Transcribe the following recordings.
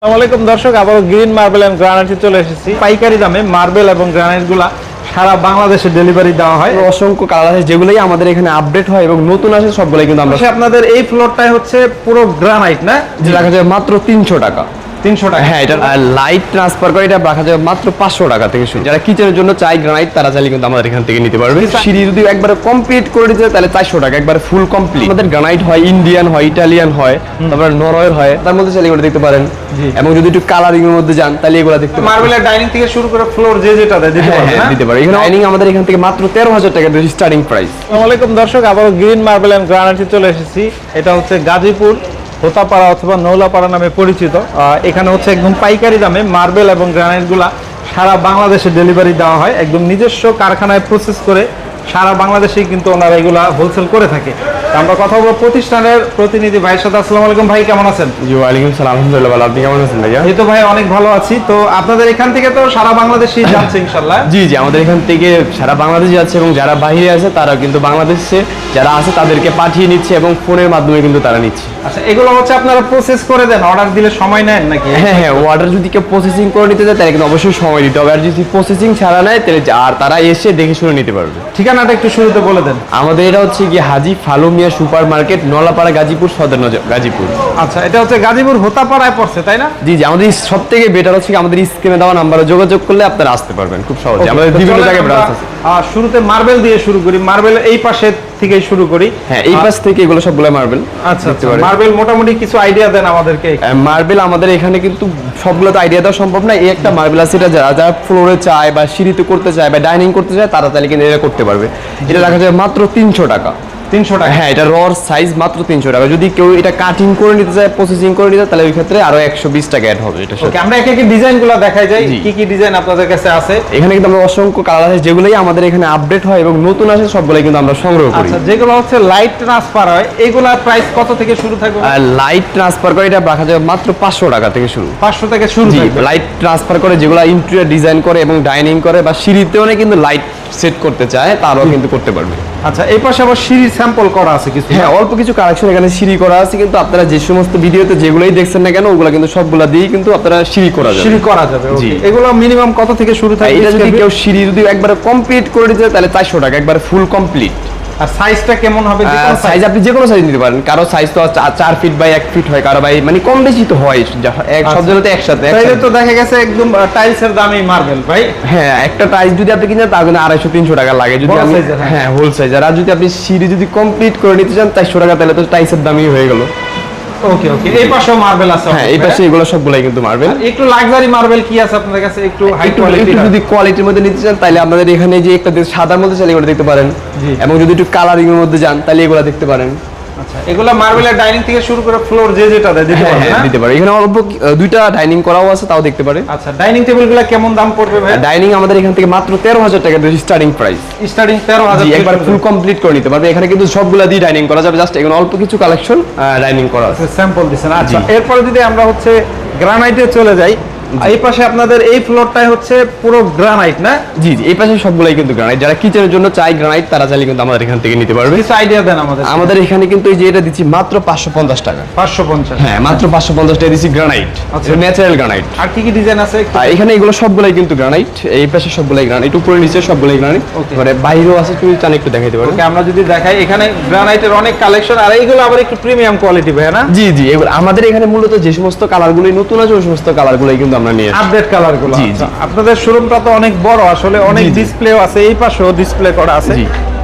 আসসালামু আলাইকুম দর্শক, আবার গ্রিন মার্বেল এন্ড গ্রানাইটে চলে এসেছি। পাইকারি দামে মার্বেল এবং গ্রানাইট গুলা সারা বাংলাদেশে ডেলিভারি দেওয়া হয়। অসংখ্য কালার আছে যেগুলোই আমাদের এখানে আপডেট হয় এবং নতুন আসে সবগুলোই কিন্তু আমরা আপনাদের এই ফ্লোরটাই হচ্ছে পুরো গ্রানাইট না, যে রাখা যায় মাত্র 300 টাকা। 300 টাকা? হ্যাঁ, এটা লাইট ট্রান্সফার করে এটা রাখা যায় মাত্র 500 টাকা থেকে শুরু। যারা কিচেনের জন্য চাই গ্রানাইট তারা চাইলে কিন্তু আমাদের এখান থেকে নিতে পারবে। সিঁড়ি যদি একবারে কমপ্লিট করে দিতে তাহলে 400 টাকা, একবারে ফুল কমপ্লিট। আমাদের গ্রানাইট হয় ইন্ডিয়ান হয়, ইটালিয়ান হয়, তারপর নরওয়ের হয়, তার মধ্যে চাইলে এগুলো দেখতে পারেন। এবং যদি একটু কালারিং এর মধ্যে যান তাহলে এগুলো দেখতে পারেন। মার্বেলের ডাইনিং থেকে শুরু করে ফ্লোর যে যেটা দেয় দিতে পারবে না? দিতে পারে। এখানে ডাইনিং আমাদের এখান থেকে মাত্র 13,000 টাকা দিয়ে স্টার্টিং প্রাইস। আসসালামু আলাইকুম দর্শক, আবার গ্রিন মার্বেল এন্ড গ্রানাইটে চলে এসেছি। এটা হচ্ছে গাজীপুর হোতাপাড়া অথবা নৌলাপাড়া নামে পরিচিত। এখানে হচ্ছে একদম পাইকারি দামে মার্বেল এবং গ্রানাইট গুলা সারা বাংলাদেশে ডেলিভারি দেওয়া হয়। একদম নিজস্ব কারখানায় প্রসেস করে সারা বাংলাদেশেই কিন্তু ওনারা এগুলা হোলসেল করে থাকে। আমরা কথা বলবো প্রতিষ্ঠানের প্রতিনিধি ভাইয়ের সাথে। আসসালামু আলাইকুম ভাই, কেমন আছেন? জি ওয়ালাইকুম সালাম, আলহামদুলিল্লাহ ভালো। আপনি কেমন আছেন ভাইয়া? এই তো ভাই অনেক ভালো আছি। তো আপনাদের এখান থেকে তো সারা বাংলাদেশেই যাচ্ছে ইনশাআল্লাহ? জি জি, আমাদের এখান থেকে সারা বাংলাদেশ যাচ্ছে এবং যারা বাইরে আছে তারা কিন্তু বাংলাদেশে যারা আছে তাদেরকে পাঠিয়ে নিচ্ছে এবং ফোনের মাধ্যমে কিন্তু তারা নিচ্ছে। আচ্ছা, এগুলো হচ্ছে আপনারা প্রসেস করে দেন, অর্ডার দিলে সময় নেন নাকি? হ্যাঁ হ্যাঁ, অর্ডার যদি কেউ প্রসেসিং করে নিতে চায় তাহলে কিন্তু অবশ্যই সময় দিতে হবে। আর যদি প্রসেসিং ছাড়া নেয় তাহলে আর তারা এসে দেখে শুনে নিতে পারবে। ঠিকানাটা একটু শুরুতে বলে দেন। আমাদের এটা হচ্ছে কি হাজি ফালুমিয়া সুপার মার্কেট, নলাপাড়া, গাজীপুর সদর গাজীপুর। আচ্ছা, এটা হচ্ছে গাজীপুর হোতাপাড়ায় পড়ছে তাই না? জি জি, আমাদের সব থেকে বেটার হচ্ছে কি আমাদের স্ক্রিনে দেওয়া নাম্বারে যোগাযোগ করলে আপনারা আসতে পারবেন খুব সহজে। আমাদের বিভিন্ন জায়গায় ব্রাঞ্চ আছে। শুরুতে মার্বেল দিয়ে শুরু করি। মার্বেল এই পাশে থেকে শুরু করি। হ্যাঁ, এই পাশ থেকে এগুলো সবগুলো মার্বেল। আচ্ছা, মার্বেল মোটামুটি কিছু আইডিয়া দেন আমাদেরকে। মার্বেল আমাদের এখানে কিন্তু সবগুলো তো আইডিয়া দেওয়া সম্ভব না। এই একটা মার্বেল আছে, এটা যারা যারা ফ্লোরে চায় বা সিঁড়িতে করতে চায় বা ডাইনিং করতে চায় তারা তাহলে কিন্তু এটা করতে পারবে। এটা রাখা যায় মাত্র 300 টাকা। 300 টাকা? হ্যাঁ, এটা রর সাইজ মাত্র 300 টাকা। যদি কেউ এটা কাটিং করে নিতে চায়, প্রসেসিং করে নিতে চায় তাহলে ওই ক্ষেত্রে আরো 120 টাকা অ্যাড হবে। এটা ওকে, আমরা একে ডিজাইনগুলো দেখাই যাই। কি কি ডিজাইন আপনাদের কাছে আছে? এখানে কিন্তু আমরা অসংখ্য কালার আছে যেগুলোই আমাদের এখানে আপডেট হয় এবং নতুন আসে সবগুলোই কিন্তু আমরা সংগ্রহ করি। আচ্ছা, যেগুলো হচ্ছে লাইট ট্রান্সফার হয় এগুলার প্রাইস কত থেকে শুরু থাকবে? আর লাইট ট্রান্সফার করে এটা রাখা যায় মাত্র 500 টাকা থেকে শুরু। 500 থেকে শুরু থাকবে? লাইট ট্রান্সফার করে যেগুলো ইন্টেরিয়র ডিজাইন করে এবং ডাইনিং করে বা সিঁড়িতেও কিন্তু লাইট সেট করতে চায় তারাও কিন্তু করতে পারবে। আচ্ছা, এই পাশে আবার সিঁড়ির স্যাম্পল করা আছে কিছু? হ্যাঁ, অল্প কিছু কালেকশন এখানে সিঁড়ি করা আছে, কিন্তু আপনারা যে সমস্ত ভিডিওতে যেগুলোই দেখছেন না কেন ওগুলো কিন্তু সবগুলা দিয়েই কিন্তু আপনারা সিঁড়ি করা যাবে। সিঁড়ি করা যাবে। জি, এগুলো মিনিমাম কত থেকে শুরু থাকে? এটা যদি কেউ সিঁড়ি যদি একবারে কমপ্লিট করে দিতে চায় তাহলে 400 টাকা, একবারে ফুল কমপ্লিট। আর সাইজটা কেমন হবে? সাইজ আপনি যে কোনো সাইজ নিতে পারেন। কারো সাইজ তো 4 ফিট বাই 1 ফিট হয়, কারো বাই মানে কম বেশি তো হয় সব জায়গাতে একসাথে। তাইলে তো দেখা গেছে একদম টাইলসের দামই মার্বেল ভাই। হ্যাঁ, একটা টাইলস যদি আপনি কিনেন তার জন্য 250-300 টাকা লাগে। যদি আমি হ্যাঁ হোল সাইজ, আর যদি আপনি সিঁড়ি যদি কমপ্লিট করে নিতে চান 400 টাকা, তাহলে তো টাইলসের দামই হয়ে গেল। ওকে ওকে, এই পাশেও মার্বেল আছে? হ্যাঁ, এই পাশে এগুলো সবগুলাই কিন্তু মার্বেল। একটু লাক্সারি মার্বেল কি আছে আপনাদের কাছে? একটু হাই কোয়ালিটি যদি কোয়ালিটির মধ্যে নিতে চান তাহলে আমাদের এখানে যে একটা সাদার মধ্যে চাইলে এগুলো দেখতে পারেন। এবং যদি একটু কালারিং এর মধ্যে যান তাহলে এগুলো দেখতে পারেন। আচ্ছা, এগুলো মার্বেলের ডাইনিং থেকে শুরু করে ফ্লোর যে যেটা দেয় দিতে পারবে না? দিতে পারে। এখানে অল্প দুইটা ডাইনিং করাও আছে, তাও দেখতে পারে। আচ্ছা, ডাইনিং টেবিলগুলো কেমন দাম পড়বে ভাই? ডাইনিং আমাদের এখান থেকে মাত্র 13,000 টাকা দিয়ে স্টার্টিং প্রাইস। স্টার্টিং 13,000? একবার ফুল কমপ্লিট করে নিতে পারবে। এখানে কিন্তু সবগুলা দিয়ে ডাইনিং করা যাবে, জাস্ট এখানে অল্প কিছু কালেকশন ডাইনিং করা আছে। স্যাম্পল দিছেন? আচ্ছা, এরপরে যদি আমরা হচ্ছে গ্রানাইটে চলে যাই, এই পাশে আপনাদের এই ফ্লোরটাই হচ্ছে পুরো গ্রানাইট না? জি জি, এই পাশে সবগুলাই কিন্তু গ্রানাইট। যারা কিচেনের জন্য চাই গ্রানাইট তারা চাইলে কিন্তু আমাদের এখান থেকে নিতে পারবে। কিছু আইডিয়া দেন আমাদের। আমাদের এখানে কিন্তু এই যে এটা দিচ্ছি মাত্র 550 টাকা। 550? হ্যাঁ, মাত্র 550 টাকা দিচ্ছি গ্রানাইট। আচ্ছা, ন্যাচারাল গ্রানাইট। আর কি কি ডিজাইন আছে? এখানে এগুলো সবগুলাই কিন্তু গ্রানাইট। এই পাশে সবগুলাই গ্রানাইট, উপরে নিচে সবগুলাই গ্রানাইট। মানে বাইরেও আছে, তুমি চান একটু দেখাইতে পারো। ওকে, আমরা যদি দেখাই এখানে গ্রানাইটের অনেক কালেকশন, আর এইগুলো আবার একটু প্রিমিয়াম কোয়ালিটি ভাই না? জি জি, এগুলো আমাদের এখানে মূলত যে সমস্ত কালারগুলোই নতুন আছে ওই সমস্ত কালারগুলোই কিন্তু আমরা নিয়ে আপডেট কালারগুলো। আচ্ছা, আপনাদের শোরুমটা তো অনেক বড়, আসলে অনেক ডিসপ্লেও আছে, এই পাশেও ডিসপ্লে করা আছে।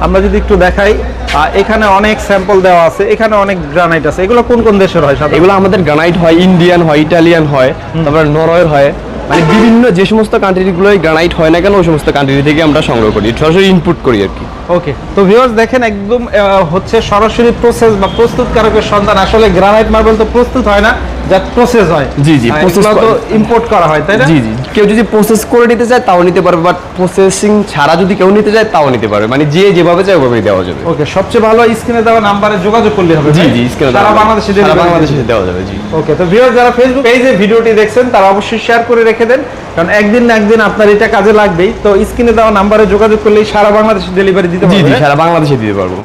আমরা যদি একটু দেখাই, এখানে অনেক স্যাম্পল দেওয়া আছে, এখানে অনেক গ্রানাইট আছে। এগুলো কোন কোন দেশের হয়? এগুলো আমাদের গ্রানাইট হয় ইন্ডিয়ান হয়, ইটালিয়ান হয়, তারপর নরওয়ের হয়, মানে বিভিন্ন যে সমস্ত কান্ট্রিগুলোই গ্রানাইট হয় না কেন ওই সমস্ত কান্ট্রি থেকে আমরা সংগ্রহ করি, সরাসরি ইনপুট করি আর কি। ওকে, তো ভিউয়ার্স দেখেন একদম হচ্ছে সরাসরি প্রসেস বা প্রস্তুতকারকের সন্ধান। আসলে গ্রানাইট মার্বেল তো প্রস্তুত হয় না, যা প্রসেস হয়। জি জি, প্রসেস তো ইম্পোর্ট করা হয় তাই না? জি জি, কেউ যদি প্রসেস করে নিতে চায় তাও নিতে পারবে, বাট প্রসেসিং ছাড়া যদি কেউ নিতে চায় তাও নিতে পারবে, মানে যে যেভাবে চায় ওভাবেই দেওয়া যাবে। ওকে, সবচেয়ে ভালো স্ক্রিনে দেওয়া নাম্বারে যোগাযোগ করলে হবে? জি জি, স্ক্রিনে সারা বাংলাদেশে দেওয়া যাবে। জি ওকে, তো ভিউয়ার্স যারা ফেসবুক পেজে ভিডিওটি দেখছেন তারা অবশ্যই শেয়ার করে রেখে দেন, কারণ একদিন না একদিন আপনার এটা কাজে লাগবেই। তো স্ক্রিনে দেওয়া নাম্বারে যোগাযোগ করলেই সারা বাংলাদেশে ডেলিভারি দিতে পারবেন? জি জি, সারা বাংলাদেশে দিতে পারবো।